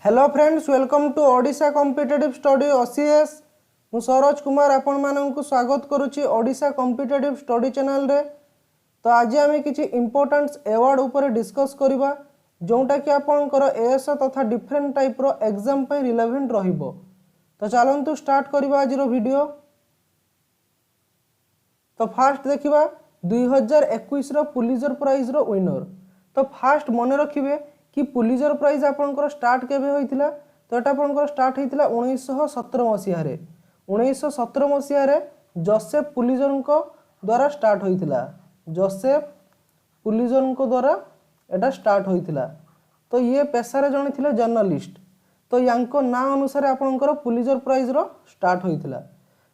Hello friends, welcome to Odisha competitive study OCS. मु सरोज कुमार आपण मानक स्वागत करुच्ची ओडिशा कॉम्पिटिटिव स्टडी चैनल रे। तो आज आम किसी इम्पोर्टेंट अवार्ड उपर डिस्कस करवा जोटा कि आपंकर एएसओ तथा डिफरेंट टाइप रो एग्जाम पे रिलेवेंट रहिबो। तो चलतु स्टार्ट करवा आज वीडियो। तो फास्ट देखिबा 2021 रो पुलिजर प्राइज रो विनर। तो फास्ट मन रखिबे कि पुलिजर प्राइज आपंकर स्टार्ट केबे होइतिला। तो एटा आपंकर स्टार्ट होइतिला 1917 मसिया रे। 1917 मसिया रे जोसेफ पुलिजर को द्वारा स्टार्ट होइतिला। जोसेफ पुलिजर को द्वारा एटा स्टार्ट होइतिला। तो ये पेशारे जने थिले जर्नलिस्ट। तो यांको ना अनुसार आपंकर पुलिजर प्राइज रो स्टार्ट होइतिला।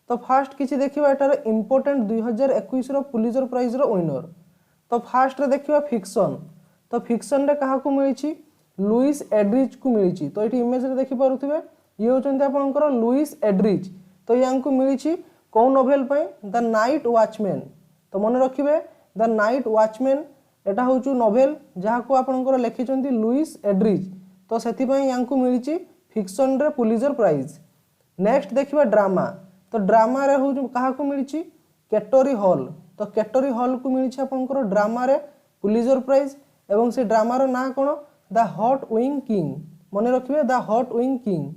तो फास्ट किसी देखिबा एटार इंपोर्टेंट 2021 रो पुलिजर प्राइज रो विनर। तो फास्ट रे देखिबा फिक्शन। तो फिक्शन रे काहा को मिलिछि? लुइस एड्रिच को मिलिछि। तो एठी इमेज रे देखि पारुथिबे ये होचंती आपनकर लुइस एड्रिच। तो यांको मिलिछि कोन नोवेल पय? The night watchman. तो मन रखिबे the night watchman Etah होचु novel जहा को आपनकर लिखिचंती लुइस एड्रिच। तो सेति पय यांको मिलिछि फिक्शन रे पुलिजर प्राइज। नेक्स्ट देखिबा ड्रामा। तो ड्रामा रे होचु काहा को मिलिछि? कैटोरी हॉल। तो कैटोरी हॉल को मिलिछि आपनकर ड्रामा रे पुलिजर प्राइज। एवं से ड्रामार ना कौन? The Hot Wing King. मन रखिए the Hot Wing King.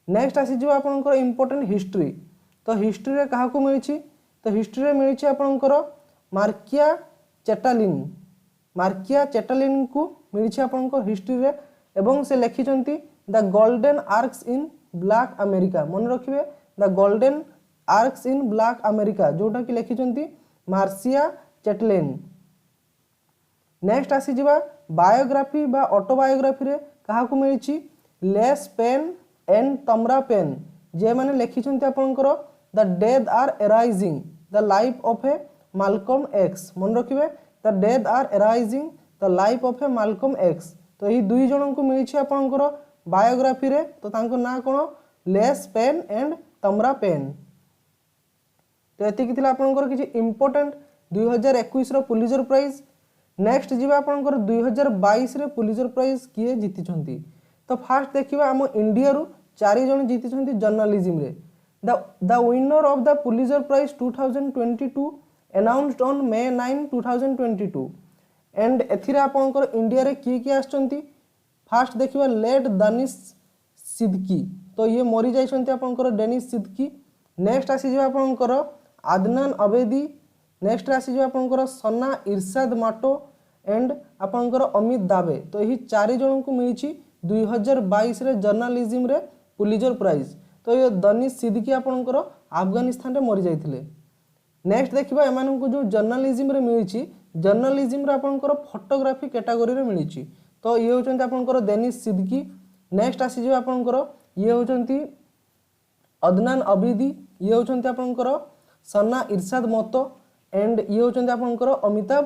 Next आसीज आपंकर इंपोर्टेंट हिस्ट्री। तो हिस्ट्री रे काहा को मिलिछि? तो हिस्ट्री रे मिलिछि आपंकर मार्किया चेटालिन। मार्किया चेटालिन को मिलिछि आपंकर हिस्ट्री रे। एवं से लिखिचंती the Golden Arcs in Black America. मन रखिए the Golden Arcs in Black America जोटा कि लिखिचंती मार्सिया चेटलिन। नेक्स्ट आसी जिबा बायोग्राफी बा ऑटोबायोग्राफी रे काहा को मिलिछि? Les Payne and Tamara Payne जे माने लिखिछंती आपनकर the Death Are Arising the Life of a Malcolm X. मन रखिबे the Death Are Arising the Life of a Malcolm X. तो एही दुई जन को मिलिछि आपनकर बायोग्राफी रे। तो तांको ना कोन? Les Payne and Tamara Payne. तो एति किथिला आपनकर किछि इंपोर्टेंट 2021 रो पुलिजर प्राइज। नेक्स्ट जीवा आपनकर 2022 रे पुलिजर प्राइज किए जीतिछंती। तो फास्ट देखिबा हम इंडिया रु 4 जन जीतिछंती जर्नलिज्म रे। The winner of the Pulitzer prize 2022 announced on May 9, 2022। And एथिरे आपनकर इंडिया रे किए आछंती? फास्ट देखिबा लेट दानिश सिद्दीकी। तो ये मरि जाइछंती आपनकर डेनिश सिद्दीकी। नेक्स्ट आसी जीवा आपनकर आदनान अबेदी। नेक्स्ट आसी जो आपनकर सना इरशाद माटो एंड आपनकर अमित दावे। तो यही 4 जन को मिलिछि 2022 रे जर्नलिज्म रे पुलिजर प्राइज। तो ये दनिश सिद्दीकी आपनकर अफगानिस्तान रे मरि जाइथिले। नेक्स्ट देखिबा एमान को जो जर्नलिज्म रे मिलिछि जर्नलिज्म रे आपनकर फोटोग्राफी कैटेगरी रे मिलिछि। तो ये होचंती आपनकर दनिश सिद्दीकी। नेक्स्ट आसी जो आपनकर ये होचंती अदनान अबीदी। ये होचंती आपनकर सना इरशाद मतो एंड ये होचंती आपनकर अमिताभ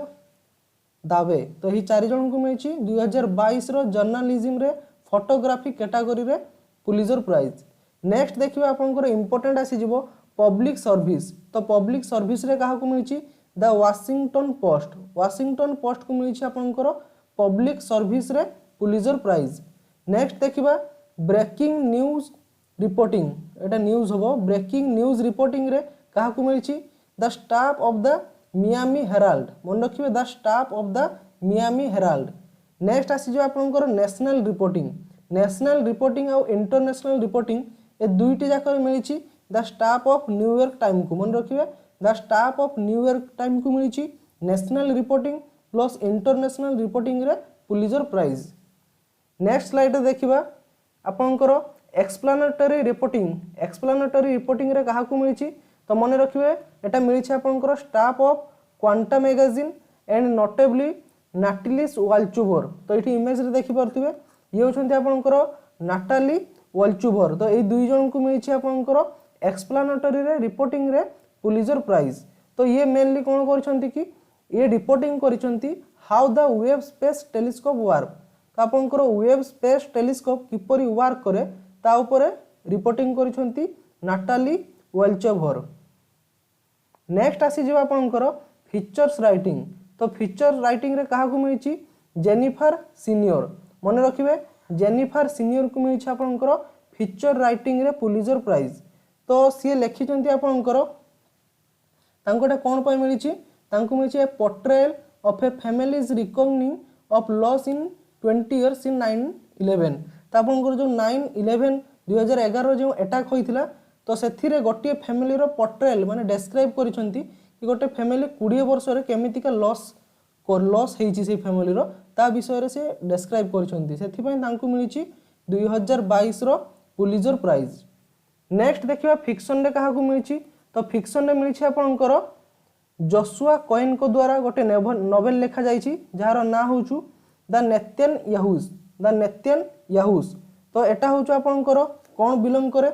दावे। तो यही 4 जन को मिलिछि 2022 रो जर्नलिज्म रे फोटोग्राफी कैटेगरी रे पुलिजर प्राइज। नेक्स्ट देखिबा आपनकर इंपोर्टेंट आसी जिवो पब्लिक सर्विस। तो पब्लिक सर्विस रे काहा को मिलिछि? The Washington Post. Washington Post को मिलिछि आपनकर पब्लिक सर्विस रे पुलिजर प्राइज। नेक्स्ट देखिबा ब्रेकिंग न्यूज रिपोर्टिंग। एटा न्यूज होबो। ब्रेकिंग न्यूज रिपोर्टिंग रे काहा को मिलिछि? The staff of the Miami Herald. मन रखिबे the staff of the Miami Herald. Next आसी जो आपनकर नेशनल रिपोर्टिंग। नेशनल रिपोर्टिंग और इंटरनेशनल रिपोर्टिंग ए दुईटी जाक मिलिछि the staff of New York time को। मन रखिबे the staff of New York time को मिलिछि national reporting plus international reporting रे पुलिजर प्राइज। नेक्स्ट स्लाइड रे देखिबा आपनकर एक्सप्लेनेटरी रिपोर्टिंग। एक्सप्लेनेटरी रिपोर्टिंग रे काहा को मिलिछि? तो मन रखिए एटा मिलिछि आपनकर staff of Quanta magazine and notably Natalie Wolchover. तो एठी इमेज रे देखि परथिबे ये होछंती आपनकर नाटाली वाल्चुभर। तो ए दुई जन को मिलिछि आपनकर एक्सप्लेनेटरी रे रिपोर्टिंग रे पुलिजर प्राइज। तो ये मेनली कोन करछंती कि ये रिपोर्टिंग करछंती how the Webb space telescope work. तो आपनकर वेब स्पेस टेलीस्कोप किपरि वर्क करे ता ऊपर रिपोर्टिंग करछंती नाटाली वाल्चुभर। नेक्स्ट आसी जो आपनकर फीचर्स राइटिंग। तो फीचर राइटिंग रे काहा को मिलिछि? Jennifer senior. मन रखिबे जेनिफर सिनियर को मिली आपंकर फीचर राइटिंग रे पुलिजर प्राइज। तो सी लिखिं आपंकर कौन पर मिली मिली portrayal of a families reckoning of loss in 20 years in 9/11। तो आपंकर जो 9/11 2011 जो अटैक होता तो से गोटे फैमिली पोर्ट्रेयल माने डेस्क्राइब करिसेंती कि गोटे फैमिली 20 वर्ष रे केमितिका लॉस होईची से फैमिली ता विषय रे से डेस्क्राइब करिसेंती सेथिपई तांको मिली 2022 रो पुलिजर प्राइज। नेक्स्ट देखिबा फिक्शन रे काहा को मिली तो फिक्शन रे मिली आपनकर जोशुआ कॉइन को द्वारा गोटे नोवेल लिखा जाइछि जार ना होछु द नेत्यन याहुस। तो एटा होछु आपनकर कोन बिलोंग करे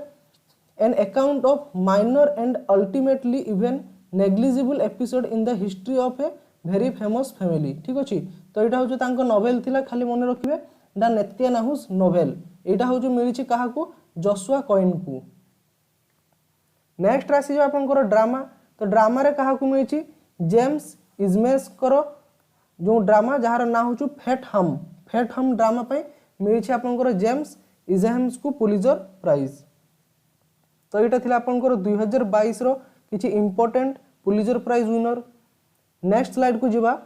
an account of minor and ultimately even negligible episode in the history of a very famous family. ठीक अछि तो एटा होछु तांको नोवेल थिला खाली मन रखिबे द नेत्यन याहुस नोवेल। एटा होछु मिलिछि काहा को जोशुआ कॉइन को। नेक्स्ट राशि जो आपनकर ड्रामा तो ड्रामा रे काहा को मिली जेम्स इजमेस करो जो ड्रामा जार ना हो फेट हम ड्रामा पे मिली आपनकर जेम्स इजहेम्स को पुलिजर प्राइज। तो यहाँ थिला आपनकर 2022 रो किछि important Pulitzer prize winner. Next slide को जिबा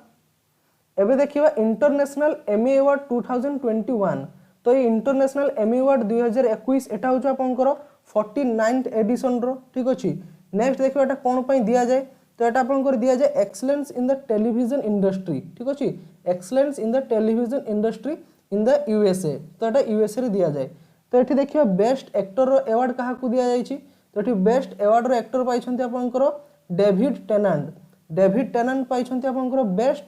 एबे देखिबा इंटरनेशनल एमी अवार्ड 2021। तो ये इंटरनेशनल एमी अवार्ड 2021 एटा होछ आपनकर 49th एडिशन रो। ठीक अछि नेक्स्ट देखिबा एटा कोन पई दिया जाय तो एटा आपनकर दिया जाय excellence in the television industry. ठीक अछि excellence in the television industry in the USA. तो एटा यूएसए रे दिया जाय। तो एठी देखिबा बेस्ट एक्टर रो अवार्ड काहा को दिया जायछि तो एठी बेस्ट अवार्ड रो एक्टर पाइछन्ती आपनकर डेविड टेनांट पाइछन्ती आपनकर बेस्ट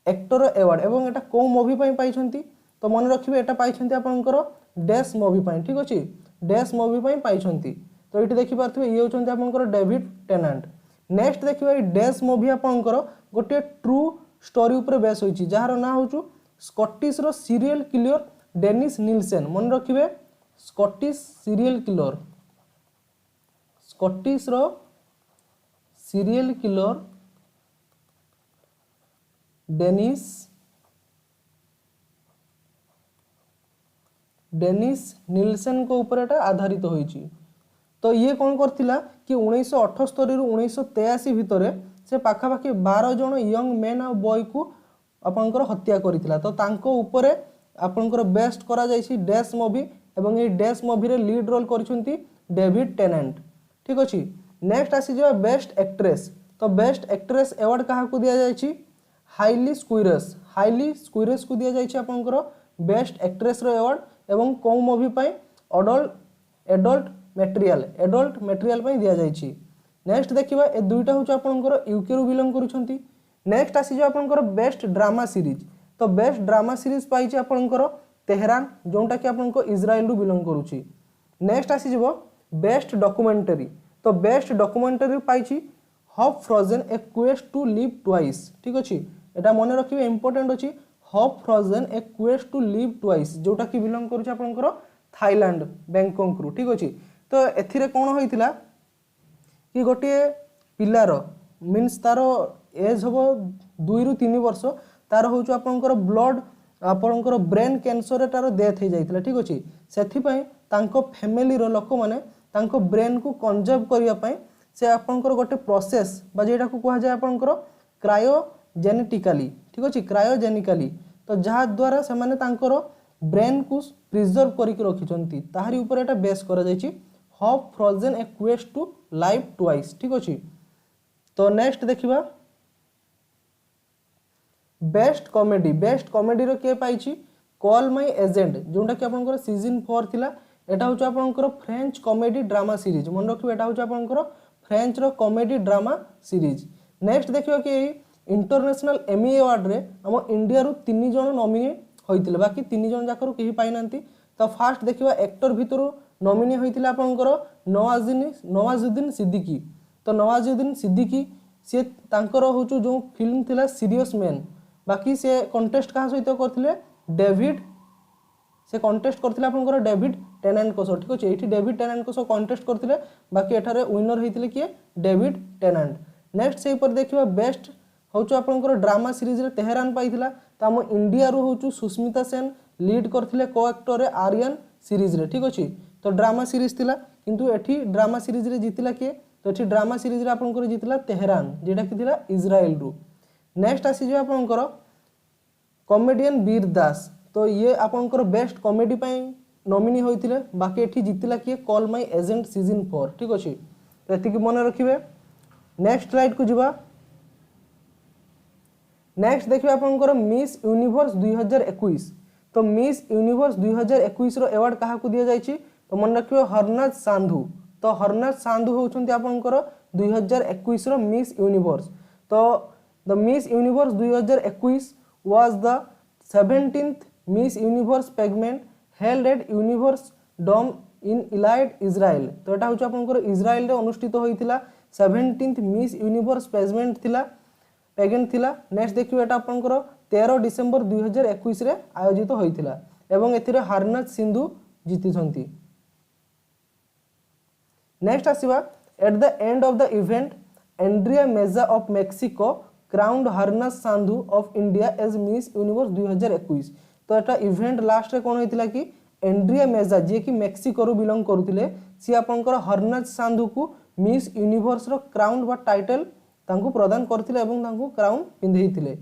एक्टर अवार्ड एवं एटा को मूवी पई पाइछन्ती तो मन रखिबे एटा पाइछन्ती आपनकर डैश मूवी पई। ठीक अछि डैश मूवी पई पाइछन्ती। तो ये देखि पारथि ये होचन्ती आपनकर डेविड टेनांट। नेक्स्ट देखिबा ये डैश मूवी आपनकर गोटे ट्रू स्टोरी ऊपर बेस होइछि जार ना होचु स्कॉटिश रो सीरियल किलर डेनिस निल्सन। मन रखिबे स्कॉटिश रो सीरियल किलर डेनिस निल्सन को ऊपर एटा आधारित होइछि। तो ये कौन करथिला कि 1978 रु 1983 भितरे से पाखापाखि 12 जन यंग मेन आ बॉय को आपनकर हत्या करिथिला। तो तांको ऊपरे आपनकर बेस्ट करा जाइछि डैश मूवी एवं ये डैश मूवी रे लीड रोल करिसंती डेविड टेनांट। ठीक अछि नेक्स्ट आसी जो बेस्ट एक्ट्रेस। तो बेस्ट एक्ट्रेस अवार्ड काहा को दिया जाइछि हाइली स्क्विरस को दिया जाइछि आपनकर बेस्ट एक्ट्रेस रो अवार्ड एवं को मूवी पई एडल्ट मटेरियल पई दिया जाइछि। नेक्स्ट देखिबा ए दुईटा होछ आपनकर यूके रो बिलोंग करूछंती। नेक्स्ट आसी जो आपनकर बेस्ट ड्रामा सीरीज। तो बेस्ट ड्रामा सीरीज पाइछि आपनकर तेहरान जोंटा कि आपनको इजराइल रो बिलोंग करूछि। नेक्स्ट आसी जबो बेस्ट डॉक्यूमेंटरी। तो बेस्ट डॉक्यूमेंटरी पाइछि Hope Frozen a Quest to Live Twice. ठीक अछि एटा मन रखिबे इंपोर्टेंट अछि Hope Frozen a Quest to Live Twice जोटा कि बिलोंग करूछि आपनकर थाईलैंड बैंकॉक रो। ठीक अछि तो एथिरे कोन होइतिला कि गोटे पिलार मीन्स तारो एज होबो 2 रु 3 वर्ष तार होछु आपनकर ब्लड आपनकर ब्रेन कैंसर तार डेथ हो जाइतिला। ठीक अछि सेथि पई तांको फैमिली रो लोक माने तांको ब्रेन को कंजर्व करिया पई से आपनकर गोटे प्रोसेस बा जेटा को कहा जाय आपनकर क्रायोजेनेटिकली। ठीक अछि क्रायोजेनिकली तो जहा द्वारा से माने तांकर ब्रेन को प्रिजर्व करिक रखिचंती ताहारी ऊपर एटा बेस करा जायछि Hope Frozen a Quest to Live Twice. ठीक अछि तो नेक्स्ट देखिबा बेस्ट कॉमेडी रो के पाइछि कॉल माय एजेंट जोंटा कि आपनकर सीजन 4 थिला। एटा होछ आपनकर फ्रेंच कॉमेडी ड्रामा सीरीज। मन रखिबे एटा होछ आपनकर फ्रेंच रो कॉमेडी ड्रामा सीरीज। नेक्स्ट देखिबा कि इंटरनेशनल एमी अवार्ड रे हम इंडिया रो 3 जन नॉमिनी होइतिले बाकी 3 जन जाकर केही पाइ नांती। तो फास्ट देखिबा एक्टर भितरु नॉमिनी होइतिले आपनकर नवाजुद्दीन सिद्दीकी। तो नवाजुद्दीन सिद्दीकी से तांकर होचु जो फिल्म थिला सीरियस मैन बाकी से कंटेस्ट कहा सहित करथिले डेविड टेनांट को। ठीक अछि एठी डेविड टेनांट को कंटेस्ट करथिले बाकी एठारे विनर हेतिले कि डेविड टेनांट। नेक्स्ट से पर देखिबा बेस्ट होचु आपनकर ड्रामा सीरीज रे तेहरान पाइथिला। त हम इंडिया रो होचु सुस्मिता सेन लीड करथिले को एक्टर आर्यन सीरीज रे ठीक अछि। तो ड्रामा सीरीज थिला किंतु एठी ड्रामा सीरीज रे जितिला किए तो एठी ड्रामा सीरीज रे आपनकर जितिला तेहरान जेटा कि थिला इजराइल रु। नेक्स्ट आसी जे आपनकर कॉमेडियन वीर दास तो ये आपनकर बेस्ट कॉमेडी पई नॉमिनी होइथिले बाकी एठी जितिला किए कॉल माय एजेंट सीजन 4 ठीक अछि। तो एति कि मन रखिबे। नेक्स्ट स्लाइड को जिबा। नेक्स्ट देखिए आपनकर मिस यूनिवर्स 2021 तो मिस यूनिवर्स 2021 रो अवार्ड काहा को दिया जायछि तो मन रखियो हरनाथ सांधु। तो हरनाथ सांधु होउछन्ती आपनकर 2021 रो मिस यूनिवर्स। तो the Miss Universe 2021 was the 17th Miss Universe pageant held at Universe Dome in Eilat Israel. तो एटा होछ आपनकर इजराइल रे अनुष्ठित होइतिला 17th मिस यूनिवर्स पेगमेंट थिला पेगेंट थिला। नेक्स्ट देखियो एटा आपनकर 13 डिसेंबर 2021 रे आयोजित होइतिला एवं एथिरे हरनाथ सिंधु जीतिछंती। नेक्स्ट आसीबा at the end of the event Andrea Meza of Mexico crowned Harnaaz Sandhu of India as Miss Universe 2021। तो एटा इवेंट लास्ट रे कोन होइतिला कि एंड्रिया मेजा जे कि मेक्सिको रो बिलोंग करूतिले सी आपनकर हरनाथ सांधु को मिस यूनिवर्स रो क्राउन बा टाइटल तांको प्रदान करथिले एवं तांको क्राउन पिंधैथिले।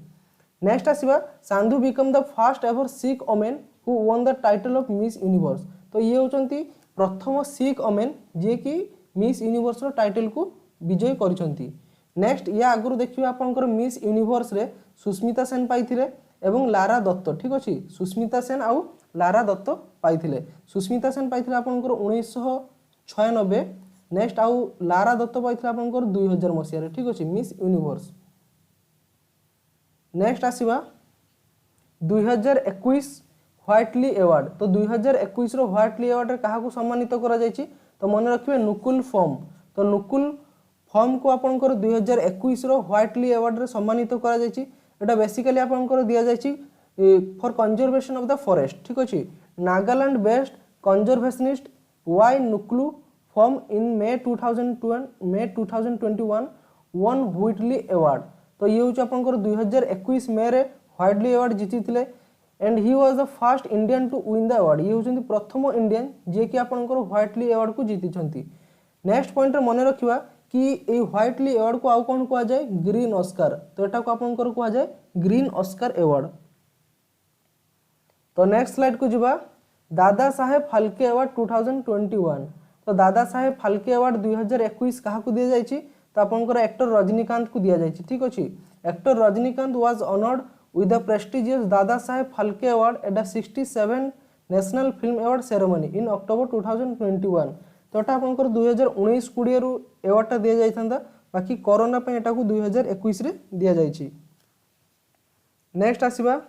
नेक्स्ट आसीबा Sandhu become the first ever Sikh woman who won the title of Miss Universe. तो ये होचंती प्रथम सिख ओमेन जे कि मिस यूनिवर्स रो टाइटल को विजय करिसंती। नेक्स्ट या आगुरु देखियो आपनकर मिस यूनिवर्स रे सुस्मिता सेन पाइथिले एवं लारा दत्त ठीक अछि। सुस्मिता सेन आउ लारा दत्त पाइथिले। सुस्मिता सेन पाइथिले आपनकर 1996। नेक्स्ट आउ लारा दत्त पाइथिले आपनकर 2000 मसिया रे ठीक अछि मिस यूनिवर्स। नेक्स्ट आसीबा 2021 व्हाइटली अवार्ड। तो 2021 रो व्हाइटली अवार्ड रे काहा को सम्मानित करा जायछि तो मन रखिबे नुकुल फॉर्म। तो नुकुल फॉर्म को आपनकर 2021 रो व्हाइटली अवार्ड रे सम्मानित करा जायछि। एटा बेसिकली आपनकर दिया जायछि for conservation of the forest ठीक अछि। नागालैंड बेस्ट कंजर्वेशनिस्ट वाई Nuklu Phom in May 2021 won Whitley award. तो ये होछ आपनकर 2021 मे रे व्हाइटली अवार्ड जीतिथिले and he was the first Indian to win the award. ये होछंती प्रथम इंडियन जे कि आपनकर व्हाइटली अवार्ड को जीतिछंती। नेक्स्ट पॉइंट रे मने रखिबा कि ए व्हाइटली अवार्ड को आउ कोन कुआ जाय ग्रीन ऑस्कर। तो एटा को आपनकर कुआ जाय ग्रीन ऑस्कर अवार्ड। तो नेक्स्ट स्लाइड को जिबा दादा साहेब फाल्के अवार्ड 2021। तो दादा साहेब फाल्के अवार्ड 2021 काहा को दिया जायछि तो आपनकर एक्टर रजनीकांत को दिया जायछि ठीक अछि। Actor Rajinikanth was honoured with the prestigious Dada Saheb Phalke Award at the 67th National Film Award Ceremony in October 2021। तो एटा आपनकर 2019-20 रु अवार्ड दिया जाइथंदा बाकी कोरोना पे एटा को 2021 रे दिया जाइछि। नेक्स्ट आसीबा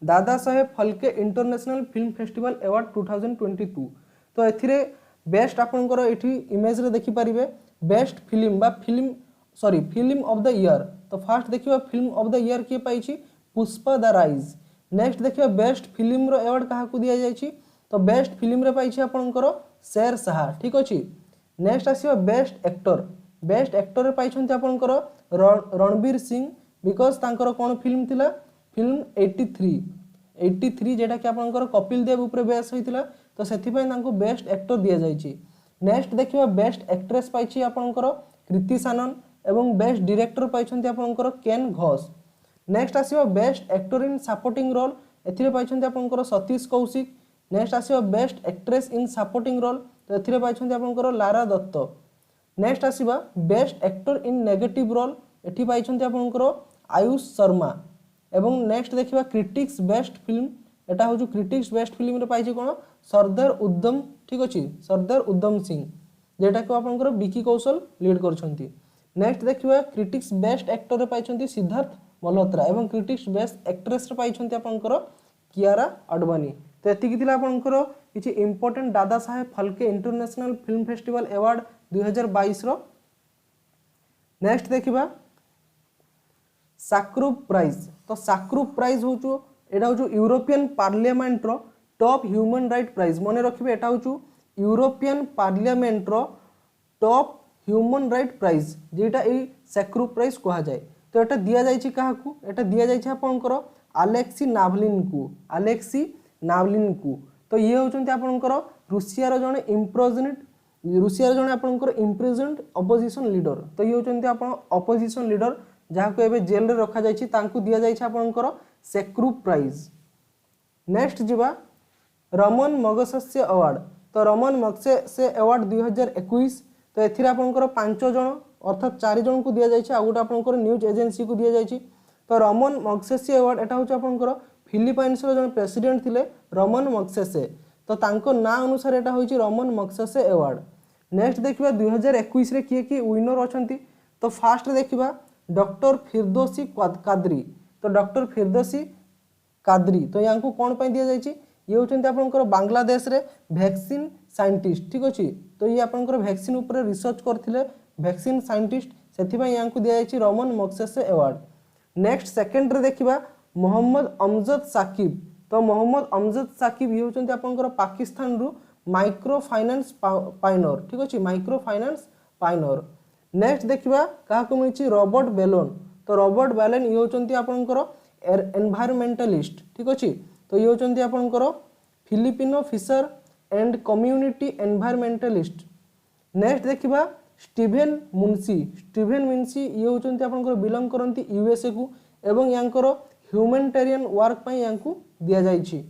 Dada Saheb Phalke international film festival award 2022। तो एथिरे बेस्ट आपनकर एठी इमेज रे देखि परिबे बेस्ट फिल्म बा फिल्म ऑफ द ईयर। तो फर्स्ट देखियो फिल्म ऑफ द ईयर के पाइछि पुष्पा द राइज। नेक्स्ट देखियो बेस्ट फिल्म रो अवार्ड काहा को दिया जाइछि तो बेस्ट फिल्म रे पाइछि आपनकर शेर शाह ठीक अछि। नेक्स्ट आसीबा बेस्ट एक्टर रे पाइछन्ति आपनकर रणवीर सिंह बिकॉज तांकर कोन फिल्म थिला फिल्म 83 जेटा कि आपनकर कपिल देव ऊपर बेस होइतिला तो सेथि पय तांको बेस्ट एक्टर दिया जाइछि। नेक्स्ट देखियो बेस्ट एक्ट्रेस पाइछि आपनकर कृति सानन एवं बेस्ट डायरेक्टर पाइछन्ति आपनकर केन घोष। नेक्स्ट आसीबा best actor in supporting role एथिरे पाइछन्ति आपनकर सतीश कौशिक। नेक्स्ट आसीबा best actress in supporting role तो एथिरे पाइछन्ति आपनकर लारा दत्त। नेक्स्ट आसीबा best actor in negative role एथि पाइछन्ति आपनकर आयुष शर्मा। एवं नेक्स्ट देखिबा क्रिटिक्स बेस्ट फिल्म एटा होजु क्रिटिक्स बेस्ट फिल्म रे पाइछि कोन सरदार उद्यम ठीक अछि सरदार उद्यम सिंह जेटा को आपनकर विकी कौशल लीड करछन्ति। नेक्स्ट देखिबा क्रिटिक्स बेस्ट एक्टर रे पाइछन्ति सिद्धार्थ मल्होत्रा एवं क्रिटिक्स बेस्ट एक्ट्रेस रे पाइछन्ति आपनकर कियारा अडवाणी। तो एतिकी थिला आपनकर किछि important Dada Saheb Phalke international film festival award 2022 रो। नेक्स्ट देखिबा साक्रूप प्राइज। तो साक्रूप प्राइज होचु एटा होचु यूरोपियन पार्लियामेंट रो टॉप ह्यूमन राइट प्राइज। मने रखिबे एटा होचु यूरोपियन पार्लियामेंट रो टॉप ह्यूमन राइट प्राइज जेटा ए साक्रूप प्राइज कहा जाय। तो एटा दिया जायछि काहाकू एटा दिया जायछि आपनकर आलेक्सी नावलिन को। तो ये होचंती आपनकर रूसियार जने इम्प्रिजन्ड अपोजिशन लीडर। तो ये होचंती आपण अपोजिशन लीडर जहाँ को एबे जेल रे रखा जायछि, तांकु दिया जायछि आपनकर सेक्रूप प्राइज। नेक्स्ट जीवा रमन मगसेसे अवार्ड। तो रमन मगसेसे अवार्ड 2021। तो एथिरे आपनकर 5 जण अर्थात 4 जण को दिया जायछि, आ गोटे आपनकर न्यूज एजेंसी को दिया जायछि। तो रमन मगसेसे अवार्ड एटा होछि आपनकर फिलिपाइन्स रो जण प्रेसिडेंट थिले रमन मगसेसे। तो तांको ना अनुसार एटा होछि रमन मगसेसे अवार्ड। नेक्स्ट देखिबा 2021 रे किए विनर अछंती। तो फास्ट देखिबा डॉक्टर फिरदौसी कादरी। तो डॉक्टर फिरदौसी कादरी तो यांको कोन पय दिया जायछि, ये होचंती आपनकर बांग्लादेश रे वैक्सीन साइंटिस्ट। ठीक अछि, तो ये आपनकर वैक्सीन ऊपर रिसर्च करथिले वैक्सीन साइंटिस्ट, सेथि पय यांको दिया जायछि रमन मगसेसे अवार्ड। नेक्स्ट सेकंड रे देखिबा मोहम्मद अमजद साकिब। तो मोहम्मद अमजद साकिब ये होचंती आपनकर पाकिस्तान रु माइक्रो फाइनेंस पाइनर। ठीक अछि, माइक्रो फाइनेंस पाइनर। नेक्स्ट देखिबा काहा को मिछि रॉबर्ट बेलोन। तो रॉबर्ट बेलोन ये होचंती आपनकर एनवायरमेंटलिस्ट। ठीक अछि, तो ये होचंती आपनकर Filipino fisher and community environmentalist. Next देखिबा स्टीभेन मुंशी। स्टीभेन मुंशी ये होचंती आपनकर बिलोंग करंती यूएसए को, एवं यांकर ह्यूमैनिटेरियन वर्क पय यांकू दिया जायछि।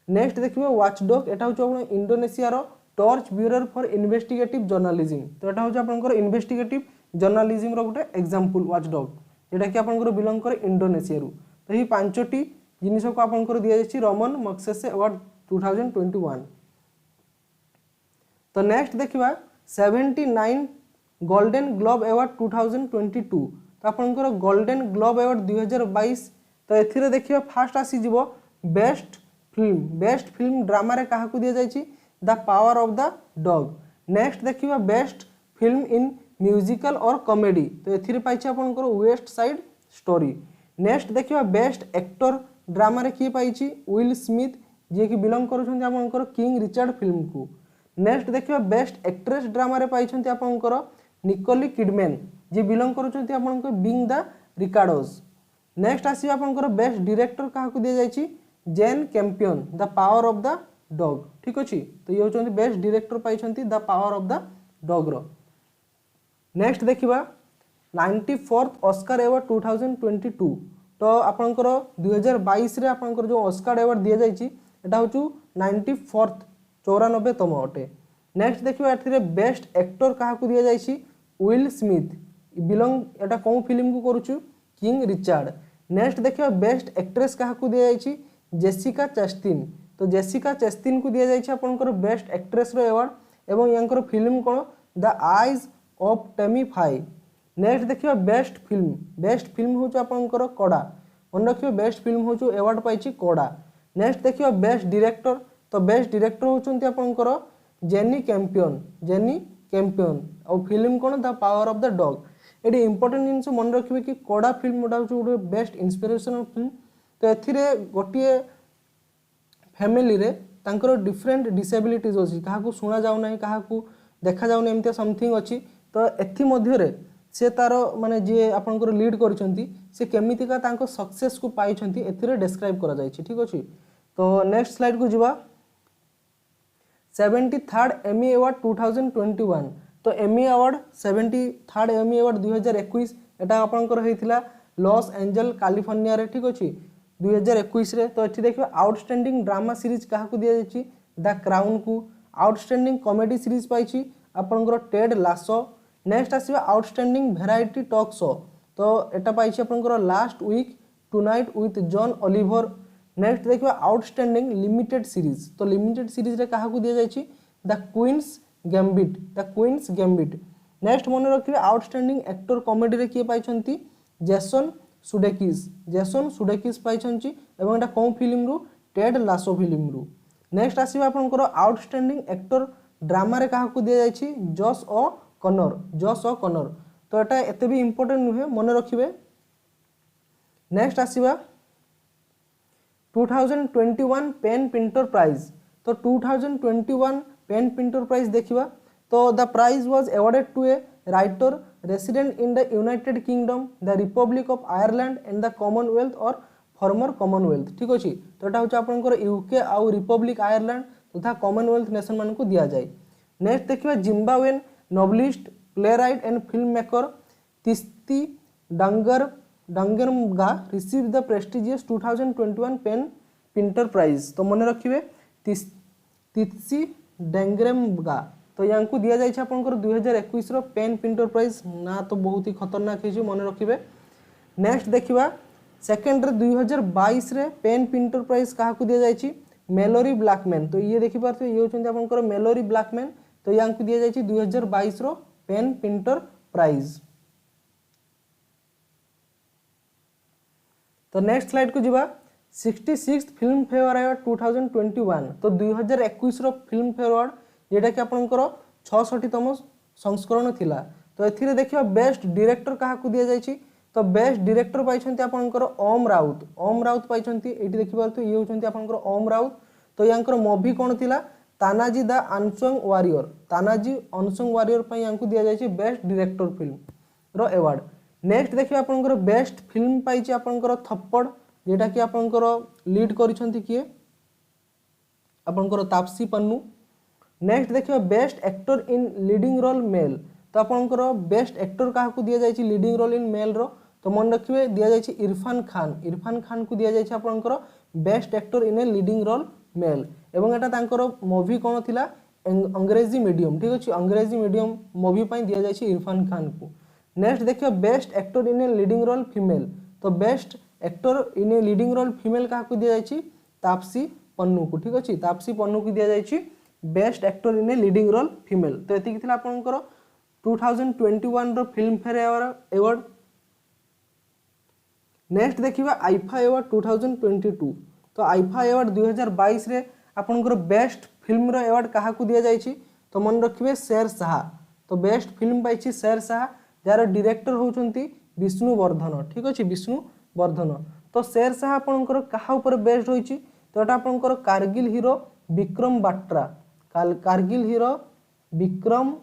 नेक्स्ट देखिबा वाचडॉग। एटा होछ आपण इंडोनेशिया रो torch bureau for investigative journalism. तो एटा होछ आपनकर इन्वेस्टिगेटिव जर्नलिज्म रो गुटे एग्जांपल वाचडॉग, जेटा कि आपनकर बिलोंग करे इंडोनेशिया रु। तो ही 5टी जिनिस को आपनकर दिया जायछि रमन मगसेसे अवार्ड 2021। तो नेक्स्ट देखिबा 79 गोल्डन ग्लोब अवार्ड 2022। तो आपनकर गोल्डन ग्लोब अवार्ड 2022। तो एथिरे देखिबा फास्ट आसी जिवो बेस्ट फिल्म ड्रामा रे काहा को दिया जायछि the Power of the Dog. Next देखिबा बेस्ट फिल्म इन म्यूजिकल और कॉमेडी। तो एथिरे पाइछि आपनकर वेस्ट साइड स्टोरी। नेक्स्ट देखिबा बेस्ट एक्टर ड्रामा रे की पाइछि विल स्मिथ, जे कि बिलोंग करूछन्ती आपनकर किंग रिचर्ड फिल्म को। नेक्स्ट देखिबा बेस्ट एक्ट्रेस ड्रामा रे पाइछन्ती आपनकर निकोली किडमैन, जे बिलोंग करूछन्ती आपनकर बिंग द रिकार्डोस। नेक्स्ट आसीबा आपनकर बेस्ट डायरेक्टर काहा को दिया जायछि Jane Campion the Power of the Dog. ठीक अछि, तो ये होचन्ती बेस्ट डायरेक्टर पाइछन्ती the Power of the Dog रो। नेक्स्ट देखिबा 94th ऑस्कर अवार्ड 2022। तो आपनकर 2022 रे आपनकर जो ऑस्कर अवार्ड दिया जायछि एटा होचु 94th 94तम अटे। नेक्स्ट देखिबा एथिरे बेस्ट एक्टर काहा को दिया जायछि will Smith, belong Etah cone film को करूछु किंग रिचर्ड। नेक्स्ट देखिबा बेस्ट एक्ट्रेस काहा को दिया जायछि जेसिका चेस्टिन। तो जेसिका चेस्टिन को दिया जायछि आपनकर बेस्ट एक्ट्रेस रो अवार्ड, एवं यांकर फिल्म कोन the Eyes of Tammy Faye. Next देखिबा बेस्ट फिल्म होचु आपनकर कोडा। मन रखिबा बेस्ट फिल्म होचु अवार्ड पाइछि कोडा। नेक्स्ट देखिबा बेस्ट डायरेक्टर। तो बेस्ट डायरेक्टर होचंती आपनकर जेनी कैंपियन और फिल्म कोन the Power of the Dog. एडी इंपोर्टेंट जिंस मन रखिबे कि कोडा फिल्म मोटा होचु बेस्ट इंस्पिरेशनल फिल्म। तो एथिरे गोटिए फैमिली रे तांकर डिफरेंट डिसेबिलिटीज अछि, काहा को सुना जाउ नै, काहा को देखा जाउ नै, एमते समथिंग अछि। तो एथि मध्य रे से तार माने जे आपनकर लीड करिसंती से केमिति का तांको सक्सेस को पाइछंती एथिरे डिस्क्राइब करा जायछि। ठीक अछि, तो नेक्स्ट स्लाइड को जिबा 73rd एमी अवार्ड 2021। तो Emmy award 73rd Emmy award 2021 एटा आपनकर हेतिला लॉस एंजल कैलिफोर्निया रे। ठीक अछि, 2021 रे। तो एठी देखिबा आउटस्टैंडिंग ड्रामा सीरीज काहा को दिया जायछि द क्राउन को। आउटस्टैंडिंग कॉमेडी सीरीज पाइछि आपनकर टेड लासो। नेक्स्ट आसीबा आउटस्टैंडिंग वैरायटी टॉक शो। तो एटा पाइछि आपनकर last week tonight with John Oliver. Next देखिबा आउटस्टैंडिंग लिमिटेड सीरीज। तो लिमिटेड सीरीज रे काहा को दिया जायछि द क्वींस गैम्बिट। नेक्स्ट मन रखिबा आउटस्टैंडिंग एक्टर कॉमेडी रे किए पाइछंती जेसन सुडेकिस पाइछंती, एवं एटा कोन फिल्म रु टेड लासो फिल्म रु। नेक्स्ट आसीबा आपनकर आउटस्टैंडिंग एक्टर ड्रामा रे काहा को दिया जायछि जॉस ओ कनर। तो एटा एते भी इंपोर्टेंट नुहे, मन रखिबे। नेक्स्ट आसीबा 2021 पेन पिंटर प्राइज। तो 2021 पेन पिंटर प्राइज देखिबा। तो the prize was awarded to a writer resident in the United Kingdom, the Republic of Ireland and the Commonwealth और फॉर्मर कॉमनवेल्थ ठीक अच्छे। तो यहाँ हूँ आपंकर यूके आउ रिपब्लिक आयरलैंड तथा कॉमनवेल्थ नेशन मान को दि जाए। नेक्स्ट देखिए Zimbabwean novelist playwright and film maker Tsitsi Dangarembga receive the prestigious 2021 Pen Pinter prize. तो मन रखिए तिस्सी डांगरगा तो यहाँ को दि जाए आपंकर 2021 पेन पिंटर प्राइज ना तो बहुत ही खतरनाक है मन रखिए। नेक्स्ट देखिए सेकेंड 2022 रे पेन पिंटर प्राइज क्या दि जाए मेलोरी ब्लैकमैन। तो ये देखिए ये होती आपंकर मेलोरी ब्लैकमैन तो यहाँ को दि जाए 2022 पेन पिंटर प्राइज। तो नेक्स्ट स्लाइड को जीवा 66 फिल्म फेयर अवार्ड 2021। तो 2021 फिल्म फेयर अवार्ड जेटा कि आपंकर 66तम संस्करण थिला। तो एथिरे देखिए बेस्ट डायरेक्टर क्या दि जाए। तो बेस्ट डायरेक्टर पाई आपंकर ओम राउत पाई ये देखिए ये होती आपंकर ओम राउत। तो यहाँ मूवी कौन थिला Tanaji the unsung warrior Tanaji unsung warrior यहाँ को दि जाए बेस्ट डायरेक्टर फिल्म रो अवार्ड। नेक्स्ट देखिए आपंकर बेस्ट फिल्म पाई आपंकर थप्पड़ जेटा कि आपंकर लीड करिसेंती किए आपंकर तापसी पन्नू। नेक्स्ट देखिए best actor in leading role male. तो आपंकर बेस्ट एक्टर क्या दि जाए लीडिंग रोल इन मेल रो। तो मन रखिए दि जाए इरफान खान को दि जाए आपंकर best actor in a leading role male. एवं एटा तांकर मूवी कौन थिला अंग्रेजी मीडियम ठीक अच्छे अंग्रेजी मीडियम मूवी दि जाए इरफान खान को। नेक्स्ट देखिए best actor in a leading role female. तो best actor in a leading role female क्या दि जाए तापसी पन्नू को ठीक अच्छे तापसी पन्नू को दि जाए best actor in a leading role female. तो ये थी आपंकर 2021 फिल्म फेयर अवार्ड। नेक्स्ट देखिए आईफा अवार्ड 2022। तो आईफा अवार्ड 2022 रे आपंकर बेस्ट फिल्म रो अवार्ड क्या दि जाए। तो मन रखिए शेरशाह। तो बेस्ट फिल्म पाई शेरशाह जार डायरेक्टर होउछंती विष्णुवर्धन ठीक अच्छे विष्णुवर्धन। तो शेरशाह आपंकर क्या बेस्ट होइछि। तो यहाँ आपंकर कारगिल हीरो विक्रम बाट्रा कारगिल हीरो विक्रम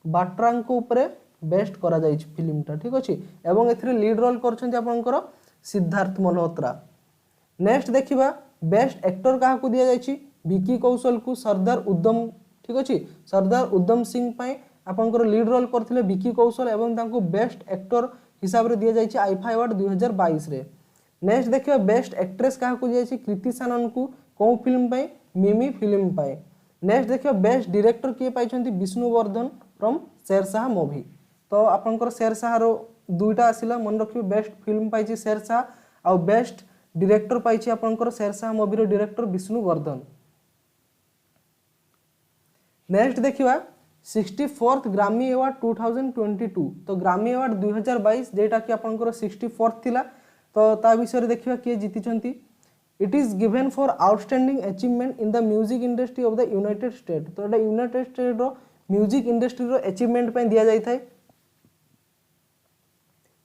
बाट्रा ऊपर बेस्ट करा जाए फिल्मटा ठीक अच्छे। एवं एथिरे लीड रोल करछंती आपंकर सिद्धार्थ मल्होत्रा। नेक्स्ट देखिबा बेस्ट एक्टर क्या दि जाए विकी कौशल को सरदार उद्यम ठीक अच्छे सरदार उद्यम सिंह पाई आपंकर लीड रोल करथिले विकी कौशल एवं तांको बेस्ट एक्टर हिसाब रे दिया जाए आईफा अवार्ड 2022 रे। नेक्स्ट देखिए बेस्ट एक्ट्रेस क्या दि जाए कृति सानन को कौ फिल्म पाई मिमी फिल्म पाई। नेक्स्ट देखिए बेस्ट डायरेक्टर किए पाई विष्णुवर्धन फ्रॉम शेरशाह मूवी। तो आपंकर शेरशाह रो दुईटा आसिला मन रखिए बेस्ट फिल्म पाई शेरशाह आउ बेस्ट डायरेक्टर पाई आपंकर शेरशाह मूवी रो डायरेक्टर विष्णुवर्धन। नेक्स्ट देखिए 64th ग्रामी अवार्ड 2022। तो ग्रामी अवार्ड 2022 जेटा कि आपंकर 64th थिला। तो ता विषय देखिए किए जीति। It is given for outstanding achievement in the music industry of the United state. तो ये यूनाइटेड स्टेट रो म्यूजिक इंडस्ट्री रो अचीवमेंट पे दिया जाए।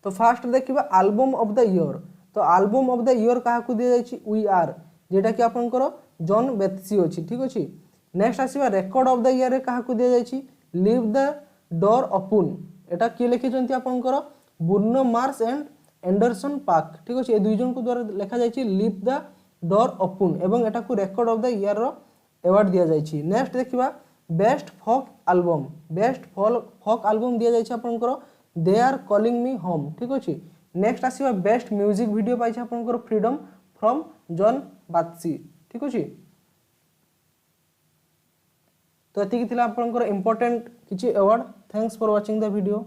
तो फास्ट देखिए एल्बम ऑफ द ईयर। तो एल्बम ऑफ द ईयर क्या दि जाए वी आर जेटा कि आपंकर जॉन बेत्सी अच्छी ठीक अच्छे। नेक्स्ट आसवा रेकर्ड ऑफ द ईयर क्या दि जाए लीव द डोर ओपन। एटा किए लिखिं आपंकर Bruno Mars and Anderson park ठीक अच्छे। ये दुई जन को द्वारा लिखा जाए लीव द डोर ओपन एवं एटा को रेकर्ड ऑफ द ईयर रो अवार्ड दिया जाए। नेक्स्ट देखिबा best folk album best folk album दिया जाए आपंकर they are calling me home ठीक अच्छे। नेक्स्ट आसवा बेस्ट म्यूजिक वीडियो पाई आपंकर फ्रीडम फ्रॉम जॉन बात्सी ठीक अच्छे। तो ये आपंकर इंपोर्टेंट किसी award. Thanks for watching the video.